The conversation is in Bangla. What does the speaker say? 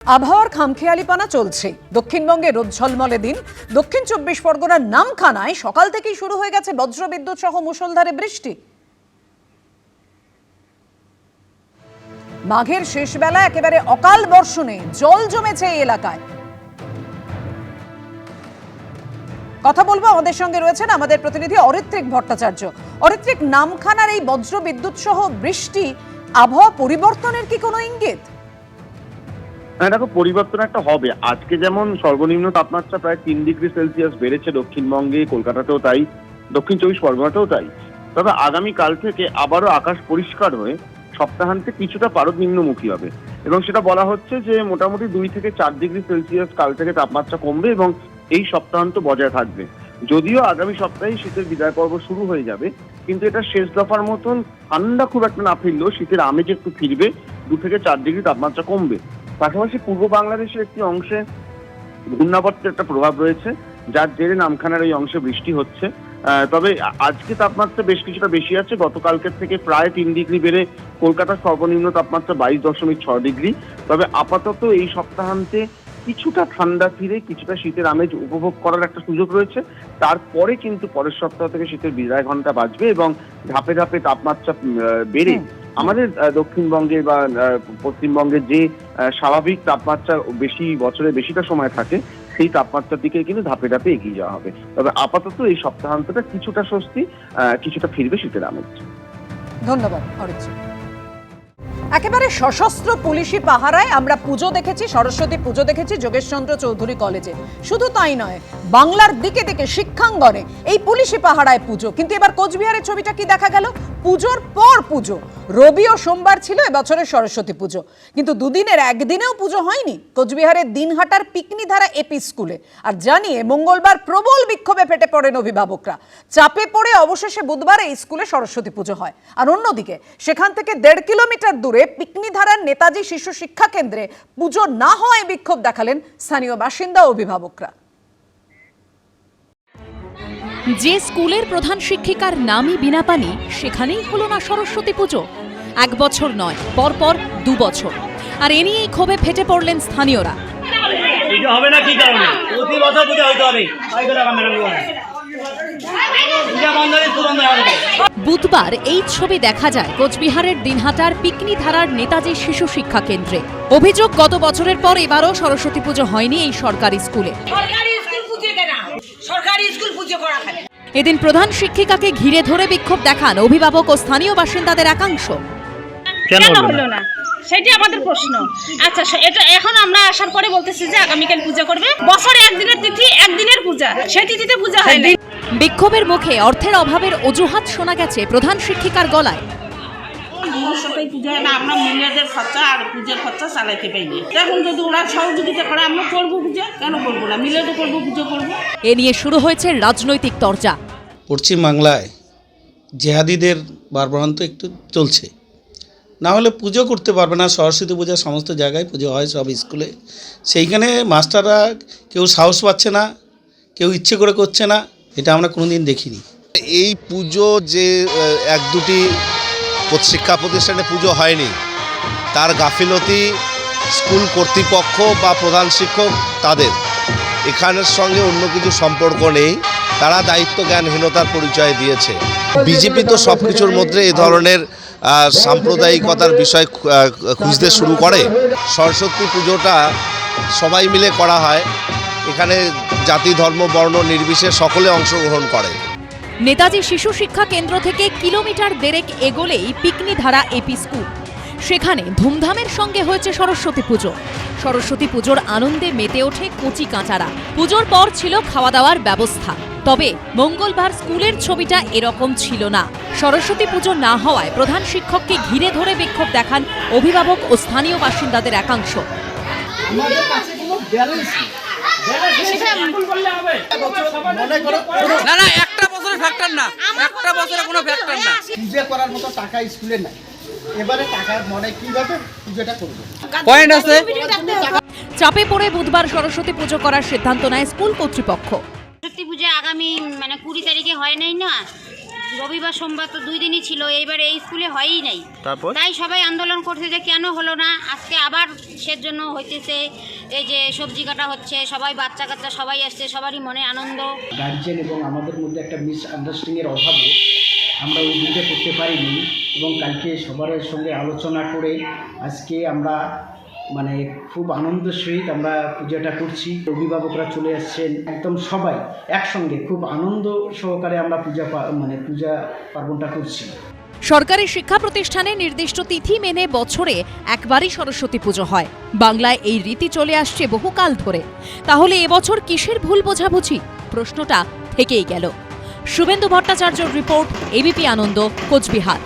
আবহাওয়ার খামখেয়ালিপনা চলছে। দক্ষিণবঙ্গে রোদ ঝলমলে দিন। দক্ষিণ ২৪ পরগনার নামখানায় সকাল থেকেই শুরু হয়ে গেছে বজ্রবিদ্যুৎ সহ মুষলধারে বৃষ্টি। মাঘের শেষ বেলা একেবারে অকাল বর্ষণে জল জমেছে এই এলাকায়। কথা বলবো, আমাদের সঙ্গে রয়েছেন আমাদের প্রতিনিধি অরিত্রিক ভট্টাচার্য। অরিত্রিক, নামখানার এই বজ্রবিদ্যুৎ সহ বৃষ্টি আবহাওয়া পরিবর্তনের কি কোনো ইঙ্গিত? দেখো, পরিবর্তন একটা হবে। আজকে যেমন সর্বনিম্ন তাপমাত্রা প্রায় 3°C বেড়েছে দক্ষিণবঙ্গে, কলকাতাতেও তাই, দক্ষিণ 24 পরগনাতেও তাই। তবে আগামী কাল থেকে আবারও আকাশ পরিষ্কার হয়ে সপ্তাহান্তে কিছুটা পারদ নিম্নমুখী হবে এবং সেটা বলা হচ্ছে যে মোটামুটি 2 থেকে 4°C কাল থেকে তাপমাত্রা কমবে এবং এই সপ্তাহান্ত বজায় থাকবে। যদিও আগামী সপ্তাহে শীতের বিদায় পর্ব শুরু হয়ে যাবে, কিন্তু এটা শেষ দফার মতন ঠান্ডা খুব একটা না ফিরলেও শীতের আমেজ একটু ফিরবে, 2 থেকে 4° তাপমাত্রা কমবে। পাশাপাশি পূর্ব বাংলাদেশের একটি অংশে ঘূর্ণাবর্তের একটা প্রভাব রয়েছে, যার জেরে নামখানার এই অংশে বৃষ্টি হচ্ছে। তবে আজকে তাপমাত্রা বেশ কিছুটা বেশি আছে, গতকালকের থেকে প্রায় 3° বেড়ে কলকাতার সর্বনিম্ন তাপমাত্রা 22.6°। তবে আপাতত এই সপ্তাহান্তে কিছুটা ঠান্ডা ফিরে কিছুটা শীতের আমেজ উপভোগ করার একটা সুযোগ রয়েছে। তারপরে কিন্তু পরের সপ্তাহ থেকে শীতের বিদায় ঘন্টা বাজবে এবং ধাপে ধাপে তাপমাত্রা বেড়ে আমাদের দক্ষিণবঙ্গে বা পশ্চিমবঙ্গের যে স্বাভাবিক তাপমাত্রা বছরে বেশিটা সময় থাকে, সেই তাপমাত্রার দিকে কিন্তু ধাপে ধাপে এগিয়ে যাওয়া হবে। তবে আপাতত এই সপ্তাহান্তটা কিছুটা স্বস্তি, কিছুটা ফিরবে শীতের আমেজ। ধন্যবাদ অরিত্রিক। একেবারে সশস্ত্র পুলিশি পাহারায় আমরা পুজো দেখেছি, সরস্বতী পুজো দেখেছি যোগেশচন্দ্র চৌধুরী কলেজে। শুধু তাই নয়, বাংলার দিকে দিকে শিক্ষাঙ্গনে এই পুলিশি পাহারায় পুজো। কিন্তু এবার কোচবিহারের ছবিটা কি দেখা গেল? পুজোর পর পুজো। রবি ও সোমবার ছিল এবছরের সরস্বতী পুজো, কিন্তু দুদিনের একদিনেও পুজো হয়নি কোচবিহারের দিনহাটার পিকনিধারা এপি স্কুলে। আর জানিয়ে মঙ্গলবার প্রবল বিক্ষোভে ফেটে পড়েন অভিভাবকরা। চাপে পড়ে অবশেষে বুধবার এই স্কুলে সরস্বতী পুজো হয়। আর অন্যদিকে সেখান থেকে 1.5 কিলোমিটার দূরে পিকনিধারার নেতাজি শিশু শিক্ষা কেন্দ্রে পুজো না হওয়ায় বিক্ষোভ দেখালেন স্থানীয় বাসিন্দা বিভাবকরা। যে স্কুলের প্রধান শিক্ষিকার নামই বিনাপানি, সেখানেই হলো না সরস্বতী পুজো। 1 বছর নয়, পরপর 2 বছর। আর এ নিয়েই ক্ষোভে ফেটে পড়লেন স্থানীয়রা। বুধবার এই ছবি দেখা যায় কোচবিহারের দিনহাটার পিকনিধারার নেতাজি শিশু শিক্ষা কেন্দ্রে। অভিযোগ, গত বছরের পর এবারও সরস্বতী পুজো হয়নি এই সরকারি স্কুলে। এদিন প্রধান শিক্ষিকাকে ঘিরে ধরে বিক্ষোভ দেখান অভিভাবক ও স্থানীয় বাসিন্দাদের একাংশ। কেন হলো না সেটা আমাদের প্রশ্ন। আচ্ছা, এটা এখন আমরা আসার পরে বলতেছি যে আগামীকাল পূজা করবে। বছরে একদিনের তিথি, একদিনের পূজা, সেই তিথিতে পূজা হয় না। বিক্ষোভের মুখে অর্থের অভাবের অজুহাত শোনা গেছে প্রধান শিক্ষিকার গলায়। পূজা হয় না, আমরা মহিলাদের খরচা আর পূজার খরচা চালাইতে পাইনি। এখন যদি ওরা সহযোগিতা করে আমরা করবো পূজা, কেন করবো না? মিলে তো করবো, পুজো করবো। এ নিয়ে শুরু হয়েছে রাজনৈতিক তরজা। পশ্চিম বাংলায় জেহাদিদের বারবারান্ত একটু চলছে, না হলে পুজো করতে পারবে না। সরস্বতী পূজা সমস্ত জায়গায় পুজো হয়, সব স্কুলে। সেইখানে মাস্টাররা কেউ সাহস পাচ্ছে না, কেউ ইচ্ছে করে করছে না, এটা আমরা কোনোদিন দেখিনি। এই পুজো যে 1-2টি শিক্ষা প্রতিষ্ঠানে পুজো হয়নি, তার গাফিলতি স্কুল কর্তৃপক্ষ বা প্রধান শিক্ষক তাদের, এখানের সঙ্গে অন্য কিছু সম্পর্ক নেই। তারা দায়িত্ব জ্ঞানহীনতার পরিচয় দিয়েছে। বিজেপি তো সব কিছুর মধ্যে এ ধরনের সাম্প্রদায়িকতার বিষয় খুঁজতে শুরু করে। সরস্বতী পুজোটা সবাই মিলে করা হয়, এখানে জাতি ধর্ম বর্ণ নির্বিশেষে সকলে অংশগ্রহণ করে। নেতাজি শিশু শিক্ষা কেন্দ্র থেকে কিলোমিটার 1.5 এগোলেই পিকনিধারা এপি স্কুল। সেখানে ধুমধামের সঙ্গে হয়েছে সরস্বতী পুজো। সরস্বতী পুজোর আনন্দে মেতে ওঠে কচি কাঁচারা। পুজোর পর ছিল খাওয়া দাওয়ার ব্যবস্থা। তবে মঙ্গলবার স্কুলের ছবিটা এরকম ছিল না। সরস্বতী পুজো না হওয়ায় প্রধান শিক্ষককে ঘিরে ধরে বিক্ষোভ দেখান অভিভাবক ও স্থানীয় বাসিন্দাদের একাংশ। না না, একটা বছরের ফ্যাক্টর না, একটা বছরে কোনো ফ্যাক্টর না। পূজা করার মতো টাকা স্কুলে নাই, এবারে টাকার মনে কিভাবে পূজাটা করব? পয়েন্ট আছে। চাপে পড়ে বুধবার সরস্বতী পুজো করার সিদ্ধান্ত নেয় স্কুল কর্তৃপক্ষ। সরস্বতী পূজা আগামী 20 তারিখে হয় নাই না, রবিবার সোমবার তো 2 দিনই ছিল, এইবার এই স্কুলে হয়ই নাই। তারপর তাই সবাই আন্দোলন করছে যে কেন হলো না, আজকে আবার সেজন্য হইতেছে। এই যে সবজি কাটা হচ্ছে, সবাই বাচ্চা কাচ্চা সবাই আসছে, সবারই মনে আনন্দ। গার্জেন এবং আমাদের মধ্যে একটা মিসআন্ডারস্ট্যান্ডিংয়ের অভাবে আমরা ওই দিনটা করতে পারিনি, এবং কালকে সবার সঙ্গে আলোচনা করে আজকে আমরা মানে খুব আনন্দের সহিত আমরা পূজাটা করছি। অভিভাবকরা চলে আসছেন, একদম সবাই একসঙ্গে খুব আনন্দ সহকারে আমরা পূজা পার্বণটা করছি। সরকারি শিক্ষা প্রতিষ্ঠানে নির্দিষ্ট তিথি মেনে বছরে একবারই সরস্বতী পুজো হয়। বাংলায় এই রীতি চলে আসছে বহুকাল ধরে। তাহলে এবছর কিসের ভুল বোঝাবুঝি? প্রশ্নটা থেকেই গেল। শুভেন্দু ভট্টাচার্যর রিপোর্ট, এবিপি আনন্দ, কোচবিহার।